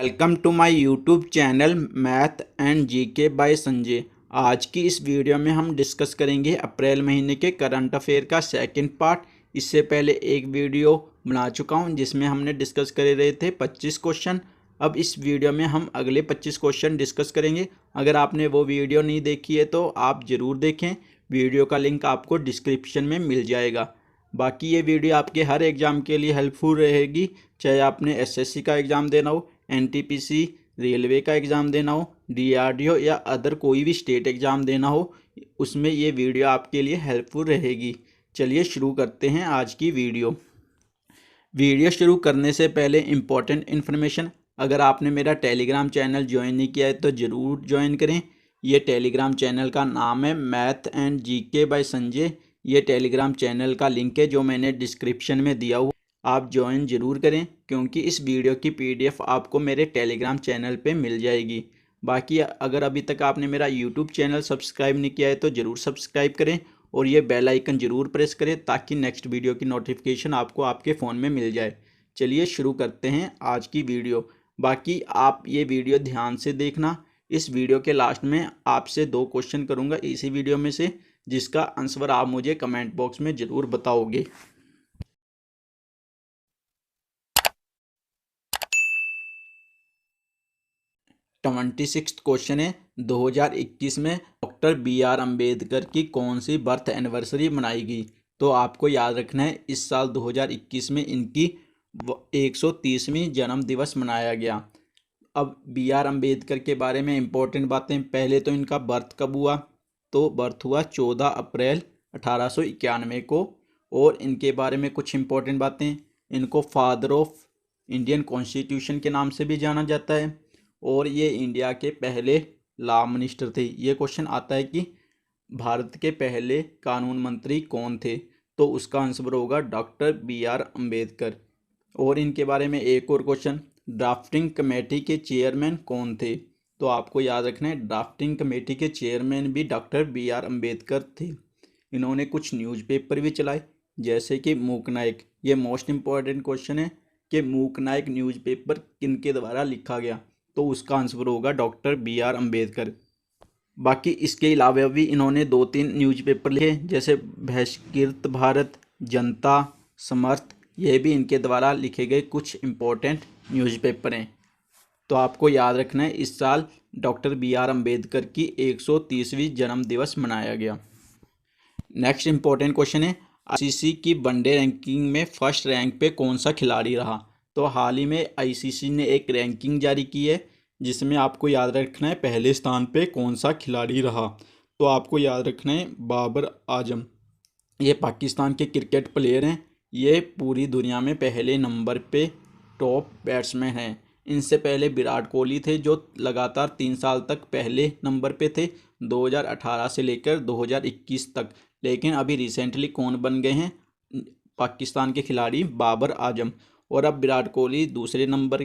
Welcome to my YouTube channel math and GK by Sanjay. आज की इस वीडियो में हम डिस्कस करेंगे अप्रैल महीने के करंट अफेयर का सेकंड पार्ट। इससे पहले एक वीडियो बना चुका हूं जिसमें हमने डिस्कस कर रहे थे 25 क्वेश्चन। अब इस वीडियो में हम अगले 25 क्वेश्चन डिस्कस करेंगे। अगर आपने वो वीडियो नहीं देखी है तो आप ज़रूर देखें, वीडियो का लिंक आपको डिस्क्रिप्शन में मिल जाएगा। बाकी ये वीडियो आपके हर एग्ज़ाम के लिए हेल्पफुल रहेगी, चाहे आपने एसएससी का एग्ज़ाम देना हो, एनटीपीसी, रेलवे का एग्ज़ाम देना हो, डीआरडीओ या अदर कोई भी स्टेट एग्ज़ाम देना हो, उसमें ये वीडियो आपके लिए हेल्पफुल रहेगी। चलिए शुरू करते हैं आज की वीडियो शुरू करने से पहले इम्पोर्टेंट इन्फॉर्मेशन, अगर आपने मेरा टेलीग्राम चैनल ज्वाइन नहीं किया है तो ज़रूर ज्वाइन करें। ये टेलीग्राम चैनल का नाम है math and GK by Sanjay. ये टेलीग्राम चैनल का लिंक है जो मैंने डिस्क्रिप्शन में दिया हुआ, आप ज्वाइन ज़रूर करें क्योंकि इस वीडियो की पीडीएफ आपको मेरे टेलीग्राम चैनल पे मिल जाएगी। बाकी अगर अभी तक आपने मेरा यूट्यूब चैनल सब्सक्राइब नहीं किया है तो ज़रूर सब्सक्राइब करें और ये बेल आइकन ज़रूर प्रेस करें ताकि नेक्स्ट वीडियो की नोटिफिकेशन आपको आपके फ़ोन में मिल जाए। चलिए शुरू करते हैं आज की वीडियो। बाकी आप ये वीडियो ध्यान से देखना। इस वीडियो के लास्ट में आपसे 2 क्वेश्चन करूँगा इसी वीडियो में से, जिसका आंसर आप मुझे कमेंट बॉक्स में ज़रूर बताओगे। ट्वेंटी सिक्स क्वेश्चन है, 2021 में डॉक्टर BR अम्बेडकर की कौन सी बर्थ एनिवर्सरी मनाई गई? तो आपको याद रखना है इस साल 2021 में इनकी 130वीं जन्म दिवस मनाया गया। अब BR अम्बेडकर के बारे में इम्पोर्टेंट बातें, पहले तो इनका बर्थ कब हुआ? तो बर्थ हुआ 14 अप्रैल 1891 को। और इनके बारे में कुछ इम्पोर्टेंट बातें, इनको फादर ऑफ इंडियन कॉन्स्टिट्यूशन के नाम से भी जाना जाता है और ये इंडिया के पहले लॉ मिनिस्टर थे। ये क्वेश्चन आता है कि भारत के पहले कानून मंत्री कौन थे? तो उसका आंसर होगा डॉक्टर BR अम्बेडकर। और इनके बारे में एक और क्वेश्चन, ड्राफ्टिंग कमेटी के चेयरमैन कौन थे? तो आपको याद रखना है ड्राफ्टिंग कमेटी के चेयरमैन भी डॉक्टर BR अम्बेडकर थे। इन्होंने कुछ न्यूज़पेपर भी चलाए जैसे कि मूक नायक। ये मोस्ट इम्पॉर्टेंट क्वेश्चन है कि मूक नायक न्यूज़पेपर किनके द्वारा लिखा गया? तो उसका आंसर होगा डॉक्टर BR अम्बेडकर। बाकी इसके अलावा भी इन्होंने 2-3 न्यूज़पेपर लिखे जैसे बहिष्कृत भारत, जनता, समर्थ। ये भी इनके द्वारा लिखे गए कुछ इम्पोर्टेंट न्यूज़पेपर हैं। तो आपको याद रखना है इस साल डॉक्टर BR अम्बेडकर की 130वीं जन्म दिवस मनाया गया। नेक्स्ट इम्पोर्टेंट क्वेश्चन है, ICC की वनडे रैंकिंग में फर्स्ट रैंक पे कौन सा खिलाड़ी रहा? तो हाल ही में ICC ने एक रैंकिंग जारी की है जिसमें आपको याद रखना है पहले स्थान पे कौन सा खिलाड़ी रहा। तो आपको याद रखना है बाबर आजम। ये पाकिस्तान के क्रिकेट प्लेयर हैं। ये पूरी दुनिया में पहले नंबर पे टॉप बैट्समैन हैं। इनसे पहले विराट कोहली थे जो लगातार 3 साल तक पहले नंबर पे थे, 2018 से लेकर 2021 तक। लेकिन अभी रिसेंटली कौन बन गए हैं? पाकिस्तान के खिलाड़ी बाबर आजम। और अब विराट कोहली दूसरे नंबर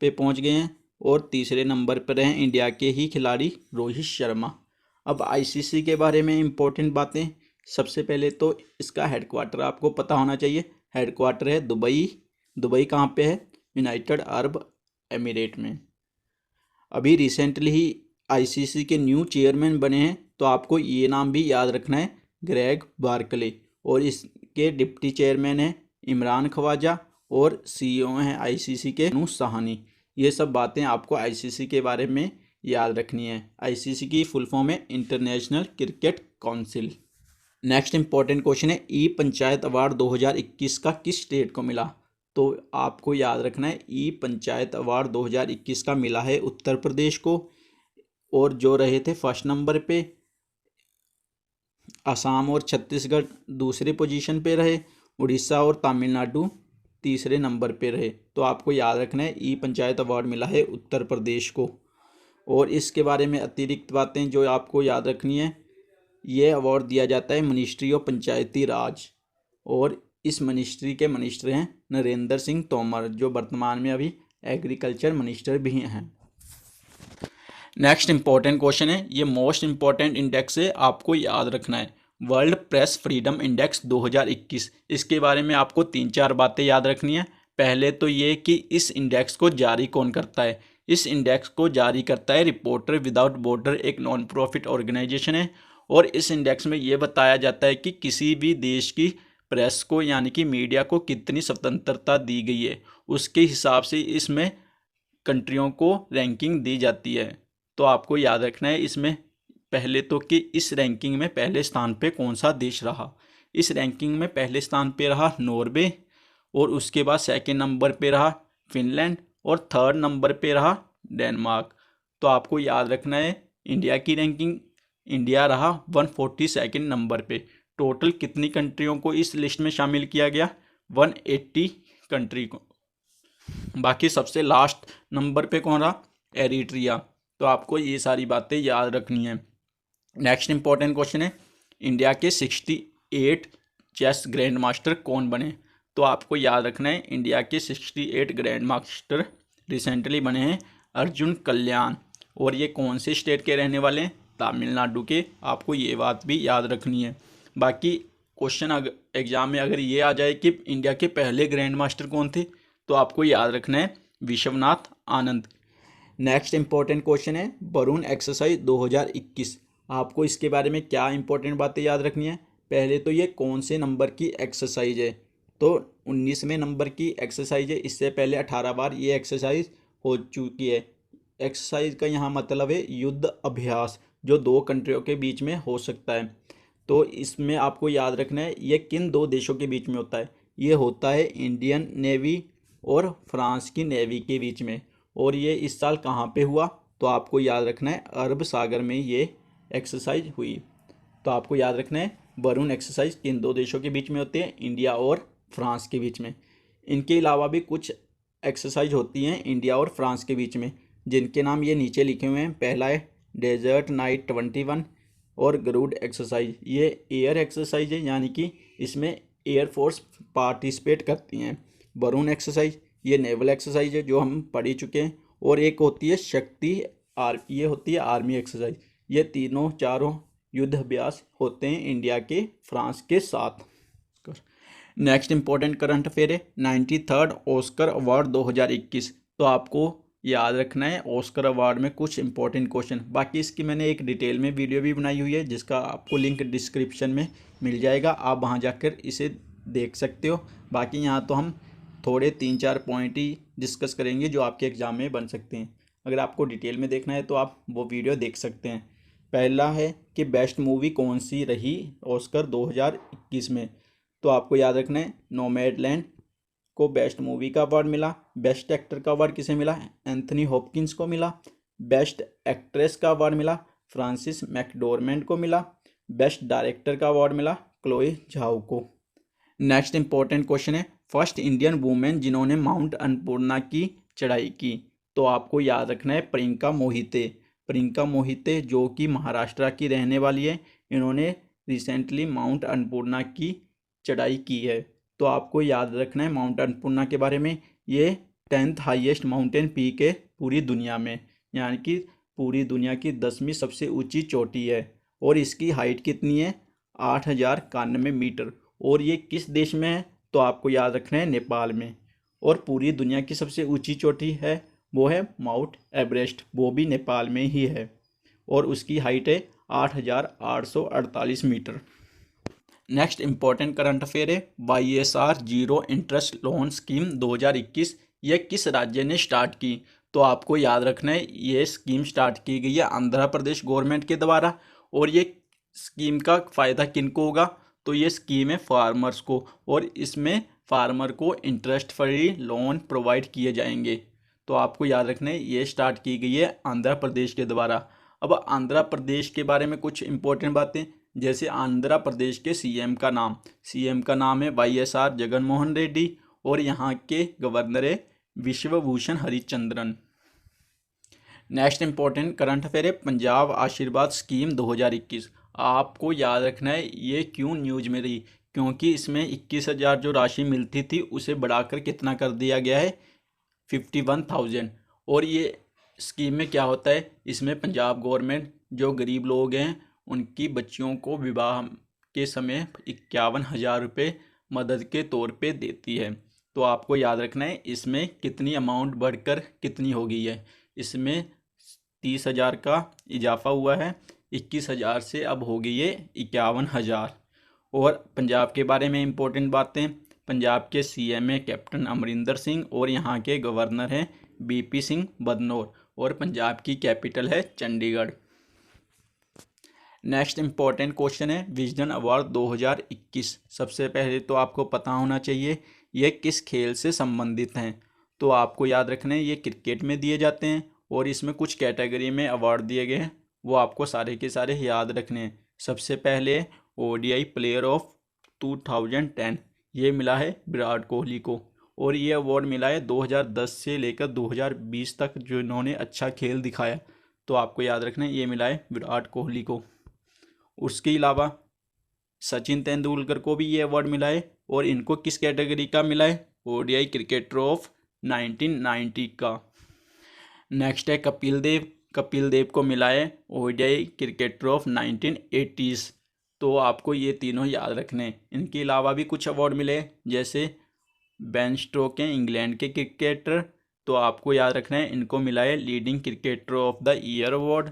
पे पहुंच गए हैं और तीसरे नंबर पर हैं इंडिया के ही खिलाड़ी रोहित शर्मा। अब ICC के बारे में इम्पोर्टेंट बातें, सबसे पहले तो इसका हेडक्वार्टर आपको पता होना चाहिए। हेडक्वार्टर है दुबई। दुबई कहाँ पे है? यूनाइटेड अरब एमिरेट में। अभी रिसेंटली ही ICC के न्यू चेयरमैन बने हैं, तो आपको ये नाम भी याद रखना है, ग्रेग बार्कले। और इसके डिप्टी चेयरमैन हैं इमरान ख्वाजा और CEO हैं ICC के नू सहानी। ये सब बातें आपको ICC के बारे में याद रखनी है। ICC की फुल फॉर्म है international cricket council. Next important question है, पंचायत अवार्ड 2021 का किस स्टेट को मिला? तो आपको याद रखना है पंचायत अवार्ड 2021 का मिला है उत्तर प्रदेश को। और जो रहे थे फर्स्ट नंबर पे असम और छत्तीसगढ़ दूसरे पोजीशन पे रहे, उड़ीसा और तमिलनाडु तीसरे नंबर पे रहे। तो आपको याद रखना है पंचायत अवार्ड मिला है उत्तर प्रदेश को। और इसके बारे में अतिरिक्त बातें जो आपको याद रखनी है, ये अवार्ड दिया जाता है मिनिस्ट्री ऑफ पंचायती राज और इस मिनिस्ट्री के मिनिस्टर हैं नरेंद्र सिंह तोमर जो वर्तमान में अभी एग्रीकल्चर मिनिस्टर भी हैं। नेक्स्ट इंपॉर्टेंट क्वेश्चन है, ये मोस्ट इंपॉर्टेंट इंडेक्स है, आपको याद रखना है वर्ल्ड प्रेस फ्रीडम इंडेक्स 2021। इसके बारे में आपको 3-4 बातें याद रखनी है। पहले तो ये कि इस इंडेक्स को जारी कौन करता है। इस इंडेक्स को जारी करता है रिपोर्टर विदाउट बॉर्डर, एक नॉन प्रॉफिट ऑर्गेनाइजेशन है। और इस इंडेक्स में ये बताया जाता है कि किसी भी देश की प्रेस को यानी कि मीडिया को कितनी स्वतंत्रता दी गई है, उसके हिसाब से इसमें कंट्रियों को रैंकिंग दी जाती है। तो आपको याद रखना है इसमें पहले तो कि इस रैंकिंग में पहले स्थान पे कौन सा देश रहा। इस रैंकिंग में पहले स्थान पे रहा नॉर्वे, और उसके बाद सेकंड नंबर पे रहा फिनलैंड, और थर्ड नंबर पे रहा डेनमार्क। तो आपको याद रखना है इंडिया की रैंकिंग, इंडिया रहा 142 नंबर पे। टोटल कितनी कंट्रियों को इस लिस्ट में शामिल किया गया, 180 कंट्री को। बाकी सबसे लास्ट नंबर पे कौन रहा, एरिट्रिया। तो आपको ये सारी बातें याद रखनी है। नेक्स्ट इंपॉर्टेंट क्वेश्चन है, इंडिया के 68 चेस ग्रैंड मास्टर कौन बने। तो आपको याद रखना है इंडिया के 68 ग्रैंड मास्टर रिसेंटली बने हैं अर्जुन कल्याण, और ये कौन से स्टेट के रहने वाले हैं, तमिलनाडु के। आपको ये बात भी याद रखनी है। बाकी क्वेश्चन एग्जाम में अगर ये आ जाए कि इंडिया के पहले ग्रैंड मास्टर कौन थे, तो आपको याद रखना है Vishwanath Anand. Next important question है वरुण एक्सरसाइज 2021। आपको इसके बारे में क्या इंपॉर्टेंट बातें याद रखनी है। पहले तो ये कौन से नंबर की एक्सरसाइज है, तो 19वें नंबर की एक्सरसाइज है। इससे पहले 18 बार ये एक्सरसाइज हो चुकी है। एक्सरसाइज का यहाँ मतलब है युद्ध अभ्यास, जो दो कंट्रियों के बीच में हो सकता है। तो इसमें आपको याद रखना है ये किन दो देशों के बीच में होता है। ये होता है इंडियन नेवी और फ्रांस की नेवी के बीच में। और ये इस साल कहाँ पे हुआ, तो आपको याद रखना है अरब सागर में ये एक्सरसाइज हुई। तो आपको याद रखना है वरुण एक्सरसाइज किन दो देशों के बीच में होते हैं, इंडिया और फ्रांस के बीच में। इनके अलावा भी कुछ एक्सरसाइज होती हैं इंडिया और फ्रांस के बीच में, जिनके नाम ये नीचे लिखे हुए हैं। पहला है डेजर्ट नाइट 21 और गरुड़ एक्सरसाइज। ये एयर एक्सरसाइज है, यानी कि इसमें एयरफोर्स पार्टिसिपेट करती हैं। वरुण एक्सरसाइज ये नेवल एक्सरसाइज है जो हम पढ़ ही चुके हैं। और एक होती है शक्ति ये होती है आर्मी एक्सरसाइज। ये तीनों चारों युद्ध अभ्यास होते हैं इंडिया के फ्रांस के साथ। नेक्स्ट इंपॉर्टेंट करंट अफेयर है 93rd ऑस्कर अवार्ड 2021। तो आपको याद रखना है ऑस्कर अवार्ड में कुछ इंपॉर्टेंट क्वेश्चन। बाकी इसकी मैंने एक डिटेल में वीडियो भी बनाई हुई है, जिसका आपको लिंक डिस्क्रिप्शन में मिल जाएगा, आप वहां जाकर इसे देख सकते हो। बाकी यहाँ तो हम थोड़े 3-4 पॉइंट ही डिस्कस करेंगे जो आपके एग्जाम में बन सकते हैं। अगर आपको डिटेल में देखना है तो आप वो वीडियो देख सकते हैं। पहला है कि बेस्ट मूवी कौन सी रही ऑस्कर 2021 में। तो आपको याद रखना है नोमैडलैंड को बेस्ट मूवी का अवार्ड मिला। बेस्ट एक्टर का अवार्ड किसे मिला, एंथनी हॉपकिंस को मिला। बेस्ट एक्ट्रेस का अवार्ड मिला फ्रांसिस मैकडोरमेंड को मिला। बेस्ट डायरेक्टर का अवार्ड मिला क्लोए झाओ को। नेक्स्ट इंपॉर्टेंट क्वेश्चन है फर्स्ट इंडियन वुमेन जिन्होंने माउंट अन्नपूर्णा की चढ़ाई की। तो आपको याद रखना है प्रियंका मोहिते। प्रियंका मोहिते जो कि महाराष्ट्र की रहने वाली है, इन्होंने रिसेंटली माउंट अन्नपूर्णा की चढ़ाई की है। तो आपको याद रखना है माउंट अन्नपूर्णा के बारे में, ये 10th हाईएस्ट माउंटेन पीक है पूरी दुनिया में, यानी कि पूरी दुनिया की 10वीं सबसे ऊंची चोटी है। और इसकी हाइट कितनी है, 8091 मीटर। और ये किस देश में है, तो आपको याद रखना है नेपाल में। और पूरी दुनिया की सबसे ऊंची चोटी है वो है माउंट एवरेस्ट, वो भी नेपाल में ही है, और उसकी हाइट है 8848 metre. Next important current affair है YSR zero interest loan scheme 2021 ये किस राज्य ने स्टार्ट की। तो आपको याद रखना है ये स्कीम स्टार्ट की गई है आंध्र प्रदेश गवर्नमेंट के द्वारा। और ये स्कीम का फ़ायदा किनको होगा, तो ये स्कीम है फार्मर्स को, और इसमें फार्मर को इंटरेस्ट फ्री लोन प्रोवाइड किए जाएंगे। तो आपको याद रखना है ये स्टार्ट की गई है आंध्र प्रदेश के द्वारा। अब आंध्र प्रदेश के बारे में कुछ इंपॉर्टेंट बातें, जैसे आंध्र प्रदेश के सीएम का नाम है YSR जगन मोहन रेड्डी, और यहाँ के गवर्नर है Vishwabhushan Harichandan. Next important current affair है पंजाब आशीर्वाद स्कीम 2021। आपको याद रखना है ये क्यों न्यूज में रही, क्योंकि इसमें 21,000 जो राशि मिलती थी उसे बढ़ाकर कितना कर दिया गया है, 51,000। और ये स्कीम में क्या होता है, इसमें पंजाब गवर्नमेंट जो गरीब लोग हैं उनकी बच्चियों को विवाह के समय 51,000 रुपये मदद के तौर पे देती है। तो आपको याद रखना है इसमें कितनी अमाउंट बढ़कर कितनी हो गई है। इसमें 30,000 का इजाफा हुआ है, 21,000 से अब हो गई है 51,000। और पंजाब के बारे में इम्पोर्टेंट बातें, पंजाब के सीएम है कैप्टन अमरिंदर सिंह और यहाँ के गवर्नर हैं बीपी सिंह बदनौर, और पंजाब की कैपिटल है चंडीगढ़। नेक्स्ट इम्पॉर्टेंट क्वेश्चन है विजडन अवार्ड 2021। सबसे पहले तो आपको पता होना चाहिए ये किस खेल से संबंधित हैं। तो आपको याद रखना है ये क्रिकेट में दिए जाते हैं और इसमें कुछ कैटेगरी में अवार्ड दिए गए हैं, वो आपको सारे के सारे याद रखने हैं। सबसे पहले ओडीआई प्लेयर ऑफ 2010 ये मिला है विराट कोहली को, और ये अवार्ड मिला है 2010 से लेकर 2020 तक जो इन्होंने अच्छा खेल दिखाया, तो आपको याद रखना है ये मिला है विराट कोहली को। उसके अलावा सचिन तेंदुलकर को भी ये अवार्ड मिला है, और इनको किस कैटेगरी का मिला है, ओडीआई क्रिकेटर ऑफ 1990 का। नेक्स्ट है कपिल देव, कपिल देव को मिला है ओडीआई क्रिकेटर ऑफ 1980s। तो आपको ये तीनों याद रखने हैं। इनके अलावा भी कुछ अवार्ड मिले जैसे बेन स्टोक हैं इंग्लैंड के क्रिकेटर, तो आपको याद रखना है इनको मिला है leading cricketer of the year award.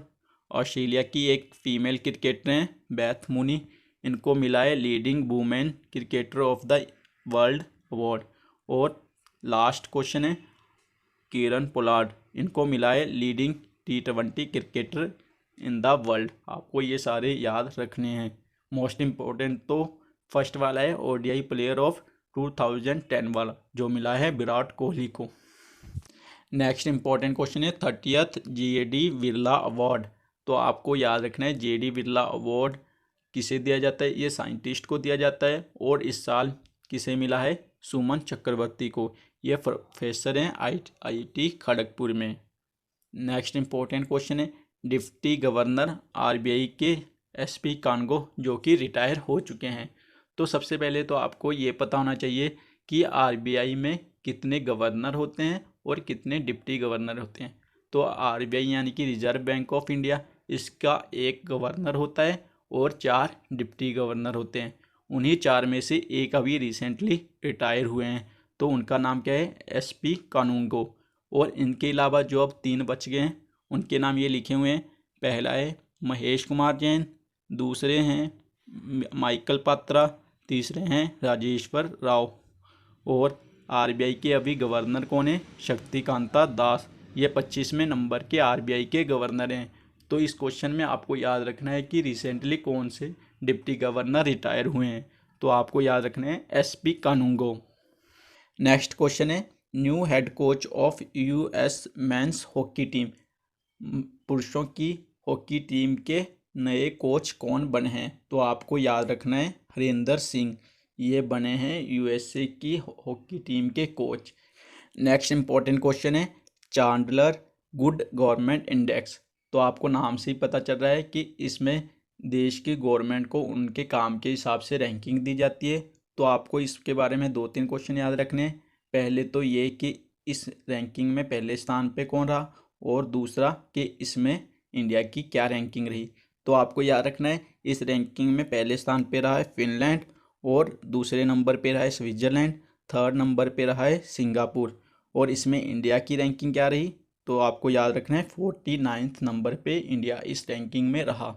Australia की एक फीमेल क्रिकेटर हैं बेथ मूनी, इनको मिला है leading women cricketer of the world award. और लास्ट क्वेश्चन है किरण पोलार्ड, इनको मिला है leading T20 cricketer in the world. आपको ये सारे याद रखने हैं। मोस्ट इम्पोर्टेंट तो फर्स्ट वाला है ओडीआई प्लेयर ऑफ 2010 वाला जो मिला है विराट कोहली को। नेक्स्ट इंपॉर्टेंट क्वेश्चन है 30th जेडी बिरला अवार्ड। तो आपको याद रखना है जेडी बिरला अवार्ड किसे दिया जाता है, ये साइंटिस्ट को दिया जाता है, और इस साल किसे मिला है, सुमन चक्रवर्ती को। ये प्रोफेसर हैं आईआईटी खड़गपुर में। नेक्स्ट इंपॉर्टेंट क्वेश्चन है डिप्टी गवर्नर आरबीआई के एसपी कानगो जो कि रिटायर हो चुके हैं। तो सबसे पहले तो आपको ये पता होना चाहिए कि आरबीआई में कितने गवर्नर होते हैं और कितने डिप्टी गवर्नर होते हैं। तो आरबीआई यानी कि रिजर्व बैंक ऑफ इंडिया, इसका एक गवर्नर होता है और 4 डिप्टी गवर्नर होते हैं। उन्हीं 4 में से एक अभी रिसेंटली रिटायर हुए हैं, तो उनका नाम क्या है, एसपी कानूंगो। और इनके अलावा जो अब 3 बच गए हैं उनके नाम ये लिखे हुए हैं। पहला है महेश कुमार जैन, दूसरे हैं माइकल पात्रा, तीसरे हैं राजेश्वर राव। और आरबीआई के अभी गवर्नर कौन है, शक्तिकांता दास। ये 25वें नंबर के आरबीआई के गवर्नर हैं। तो इस क्वेश्चन में आपको याद रखना है कि रिसेंटली कौन से डिप्टी गवर्नर रिटायर हुए हैं। तो आपको याद रखना है एसपी कानूंगो। नेक्स्ट क्वेश्चन है new head coach of US men's hockey team. पुरुषों की हॉकी टीम के नए कोच कौन बने हैं। तो आपको याद रखना है हरिंदर सिंह, ये बने हैं यूएसए की हॉकी टीम के कोच। नेक्स्ट इंपॉर्टेंट क्वेश्चन है चांडलर गुड गवर्नमेंट इंडेक्स। तो आपको नाम से ही पता चल रहा है कि इसमें देश की गवर्नमेंट को उनके काम के हिसाब से रैंकिंग दी जाती है। तो आपको इसके बारे में 2-3 क्वेश्चन याद रखने हैं। पहले तो ये कि इस रैंकिंग में पहले स्थान पे कौन रहा, और दूसरा कि इसमें इंडिया की क्या रैंकिंग रही। तो आपको याद रखना है इस रैंकिंग में पहले स्थान पे रहा है फिनलैंड, और दूसरे नंबर पे रहा है स्विट्ज़रलैंड, थर्ड नंबर पे रहा है सिंगापुर। और इसमें इंडिया की रैंकिंग क्या रही, तो आपको याद रखना है 49th नंबर पे इंडिया इस रैंकिंग में रहा।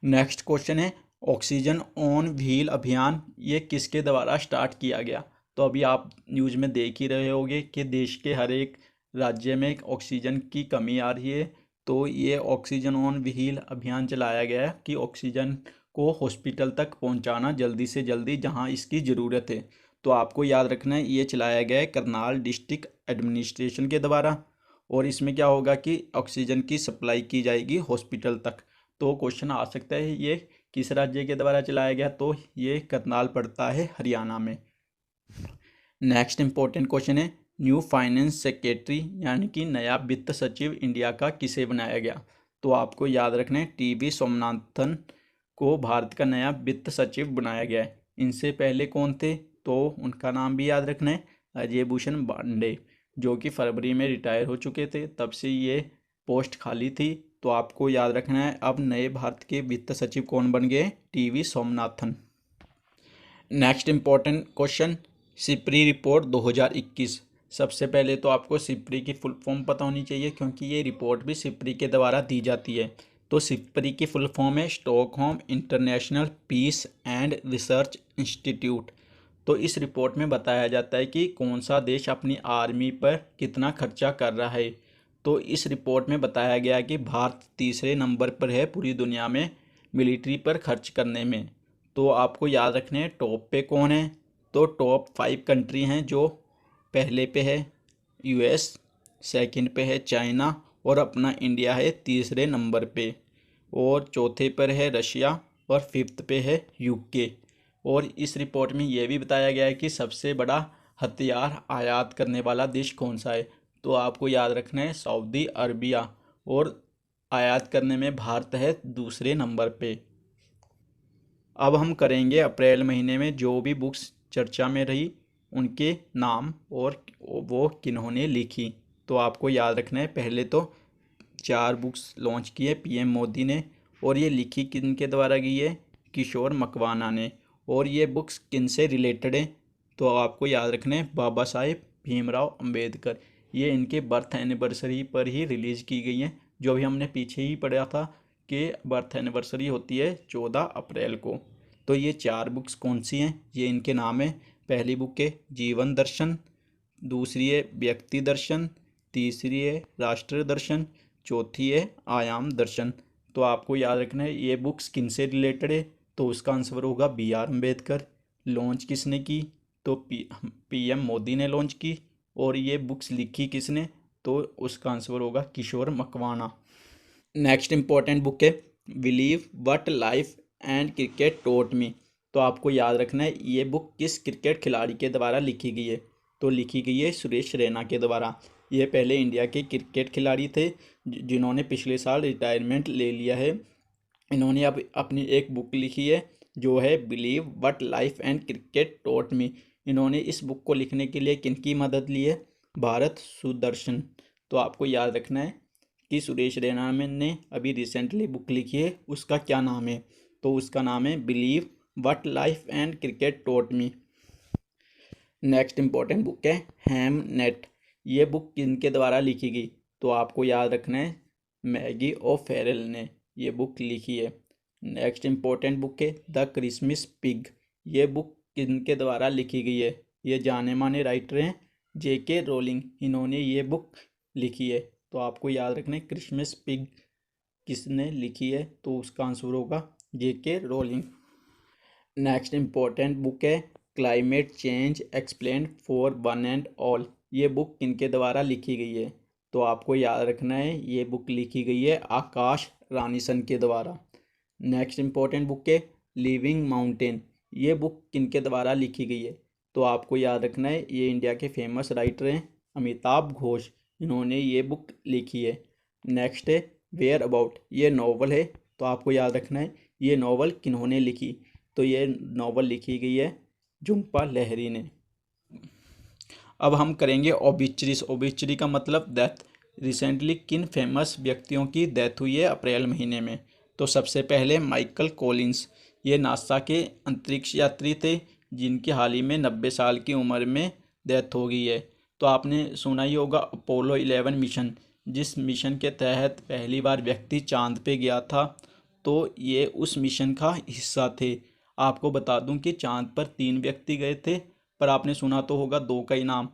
नेक्स्ट क्वेश्चन है ऑक्सीजन ऑन व्हील अभियान, ये किसके द्वारा स्टार्ट किया गया। तो अभी आप न्यूज़ में देख ही रहे होंगे कि देश के हर एक राज्य में ऑक्सीजन की कमी आ रही है। तो ये ऑक्सीजन ऑन व्हील अभियान चलाया गया है कि ऑक्सीजन को हॉस्पिटल तक पहुंचाना जल्दी से जल्दी जहां इसकी ज़रूरत है। तो आपको याद रखना है ये चलाया गया है करनाल डिस्ट्रिक्ट एडमिनिस्ट्रेशन के द्वारा, और इसमें क्या होगा कि ऑक्सीजन की सप्लाई की जाएगी हॉस्पिटल तक। तो क्वेश्चन आ सकता है ये किस राज्य के द्वारा चलाया गया, तो ये करनाल पड़ता है हरियाणा में। नेक्स्ट इंपॉर्टेंट क्वेश्चन है न्यू फाइनेंस सेक्रेटरी यानी कि नया वित्त सचिव इंडिया का किसे बनाया गया। तो आपको याद रखना है टीवी सोमनाथन को भारत का नया वित्त सचिव बनाया गया है। इनसे पहले कौन थे, तो उनका नाम भी याद रखना है अजय भूषण पांडे, जो कि फरवरी में रिटायर हो चुके थे, तब से ये पोस्ट खाली थी। तो आपको याद रखना है अब नए भारत के वित्त सचिव कौन बन गए, TV Somanathan. Next important question SIPRI report 2021। सबसे पहले तो आपको सिप्री की फुल फॉर्म पता होनी चाहिए, क्योंकि ये रिपोर्ट भी सिप्री के द्वारा दी जाती है। तो सिप्री की फुल फॉर्म है Stockholm International Peace and Research Institute. तो इस रिपोर्ट में बताया जाता है कि कौन सा देश अपनी आर्मी पर कितना खर्चा कर रहा है। तो इस रिपोर्ट में बताया गया है कि भारत तीसरे नंबर पर है पूरी दुनिया में मिलिट्री पर खर्च करने में। तो आपको याद रखने हैं टॉप पे कौन है। तो टॉप 5 कंट्री हैं, जो पहले पे है यूएस, सेकंड पे है चाइना, और अपना इंडिया है तीसरे नंबर पे, और चौथे पर है रशिया, और फिफ्थ पे है यूके। और इस रिपोर्ट में यह भी बताया गया है कि सबसे बड़ा हथियार आयात करने वाला देश कौन सा है। तो आपको याद रखना है सऊदी अरबिया, और आयात करने में भारत है दूसरे नंबर पे। अब हम करेंगे अप्रैल महीने में जो भी बुक्स चर्चा में रही उनके नाम और वो किन्होंने लिखी। तो आपको याद रखना है, पहले तो 4 बुक्स लॉन्च की है पीएम मोदी ने, और ये लिखी किन के द्वारा गई है, किशोर मकवाना ने। और ये बुक्स किन से रिलेटेड है, तो आपको याद रखना है बाबा साहेब भीमराव अंबेडकर। ये इनके बर्थ एनिवर्सरी पर ही रिलीज़ की गई हैं, जो भी हमने पीछे ही पढ़ा था कि बर्थ एनिवर्सरी होती है 14 अप्रैल को। तो ये 4 बुक्स कौन सी हैं, ये इनके नाम है। पहली बुक है जीवन दर्शन, दूसरी है व्यक्ति दर्शन, तीसरी है राष्ट्र दर्शन, चौथी है आयाम दर्शन। तो आपको याद रखना है ये बुक्स किन से रिलेटेड है, तो उसका आंसर होगा बी आर अम्बेडकर। लॉन्च किसने की, तो पीएम मोदी ने लॉन्च की। और ये बुक्स लिखी किसने, तो उसका आंसर होगा किशोर मकवाना। नेक्स्ट इंपॉर्टेंट बुक है believe what life and cricket taught me. तो आपको याद रखना है ये बुक किस क्रिकेट खिलाड़ी के द्वारा लिखी गई है, तो लिखी गई है सुरेश रैना के द्वारा। ये पहले इंडिया के क्रिकेट खिलाड़ी थे जिन्होंने पिछले साल रिटायरमेंट ले लिया है। इन्होंने अब अपनी एक बुक लिखी है जो है believe what life and cricket taught me. इन्होंने इस बुक को लिखने के लिए किनकी मदद ली है, भारत सुदर्शन। तो आपको याद रखना है कि सुरेश रैना ने अभी रिसेंटली बुक लिखी है, उसका क्या नाम है, तो उसका नाम है believe what life and cricket taught me. Next important book है हैम नेट। ये बुक किनके द्वारा लिखी गई, तो आपको याद रखना है मैगी ओ फेरल ने ये बुक लिखी है। नेक्स्ट इंपॉर्टेंट बुक है द क्रिसमस पिग। ये बुक किनके द्वारा लिखी गई है, ये जाने माने राइटर हैं जेके रोलिंग, इन्होंने ये बुक लिखी है। तो आपको याद रखना है क्रिसमस पिग किसने लिखी है, तो उसका आंसर होगा जेके रोलिंग। नेक्स्ट इंपॉर्टेंट बुक है climate change explained for one and all. ये बुक किनके द्वारा लिखी गई है, तो आपको याद रखना है ये बुक लिखी गई है आकाश रानीसन के द्वारा। नेक्स्ट इंपॉर्टेंट बुक है लिविंग माउंटेन। ये बुक किनके द्वारा लिखी गई है, तो आपको याद रखना है ये इंडिया के फेमस राइटर हैं अमिताभ घोष, इन्होंने ये बुक लिखी है। नेक्स्ट है वेयर अबाउट। ये नॉवल है, तो आपको याद रखना है ये नॉवल किन्होंने लिखी, तो ये नॉवल लिखी गई है झुम्पा लाहिरी ने। अब हम करेंगे ओबिचरीज। ओबिचरी का मतलब डेथ। रिसेंटली किन फेमस व्यक्तियों की डेथ हुई है अप्रैल महीने में, तो सबसे पहले माइकल कॉलिंस। ये नासा के अंतरिक्ष यात्री थे जिनकी हाल ही में 90 साल की उम्र में डेथ हो गई है। तो आपने सुना ही होगा अपोलो 11 मिशन, जिस मिशन के तहत पहली बार व्यक्ति चांद पे गया था, तो ये उस मिशन का हिस्सा थे। आपको बता दूं कि चांद पर 3 व्यक्ति गए थे, पर आपने सुना तो होगा 2 का ही नाम,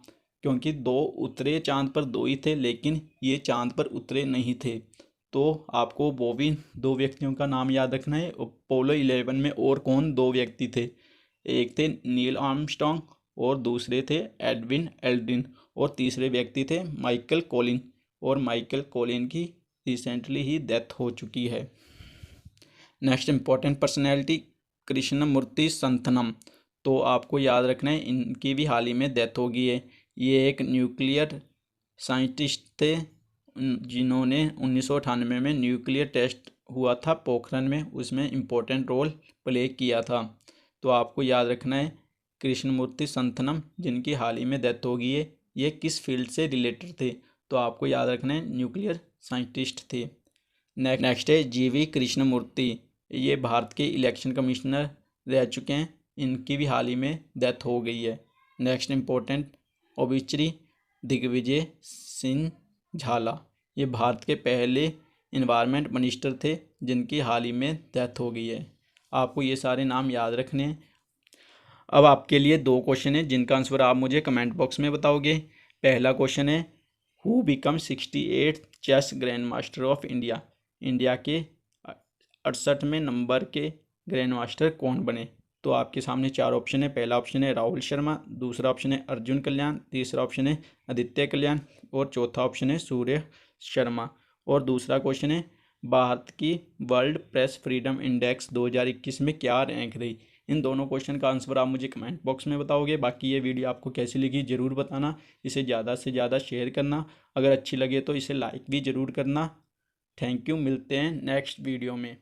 क्योंकि 2 उतरे चांद पर 2 ही थे, लेकिन ये चांद पर उतरे नहीं थे। तो आपको वो भी 2 व्यक्तियों का नाम याद रखना है। अपोलो 11 में और कौन 2 व्यक्ति थे, एक थे नील आर्मस्ट्रॉन्ग और दूसरे थे एडविन एल्ड्रिन, और तीसरे व्यक्ति थे माइकल कॉलिन, और माइकल कॉलिन की रिसेंटली ही डेथ हो चुकी है। Next important personality Krishnamurthy Santhanam. तो आपको याद रखना है इनकी भी हाल ही में डेथ हो गई है। ये एक न्यूक्लियर साइंटिस्ट थे जिन्होंने 1998 में न्यूक्लियर टेस्ट हुआ था पोखरण में, उसमें इम्पोर्टेंट रोल प्ले किया था। तो आपको याद रखना है कृष्णमूर्ति संथनम जिनकी हाल ही में डेथ हो गई है, ये किस फील्ड से रिलेटेड थे, तो आपको याद रखना है न्यूक्लियर साइंटिस्ट थे। नेक्स्ट है जीवी कृष्णमूर्ति। ये भारत के इलेक्शन कमिश्नर रह चुके हैं, इनकी भी हाल ही में डेथ हो गई है। नेक्स्ट इम्पोर्टेंट ओबिचरी दिग्विजय सिंह झाला, ये भारत के पहले इन्वायरमेंट मिनिस्टर थे जिनकी हाल ही में डेथ हो गई है। आपको ये सारे नाम याद रखने हैं। अब आपके लिए 2 क्वेश्चन है जिनका आंसर आप मुझे कमेंट बॉक्स में बताओगे। पहला क्वेश्चन है, who become 68 chess grand master of India, India के 68वें नंबर के ग्रैंड मास्टर कौन बने। तो आपके सामने 4 ऑप्शन है। पहला ऑप्शन है राहुल शर्मा, दूसरा ऑप्शन है अर्जुन कल्याण, तीसरा ऑप्शन है आदित्य कल्याण और चौथा ऑप्शन है सूर्य शर्मा। और दूसरा क्वेश्चन है, भारत की वर्ल्ड प्रेस फ्रीडम इंडेक्स 2021 में क्या रैंक रही। इन दोनों क्वेश्चन का आंसर आप मुझे कमेंट बॉक्स में बताओगे। बाकी ये वीडियो आपको कैसी लगी ज़रूर बताना, इसे ज़्यादा से ज़्यादा शेयर करना, अगर अच्छी लगे तो इसे लाइक भी ज़रूर करना। थैंक यू, मिलते हैं नेक्स्ट वीडियो में।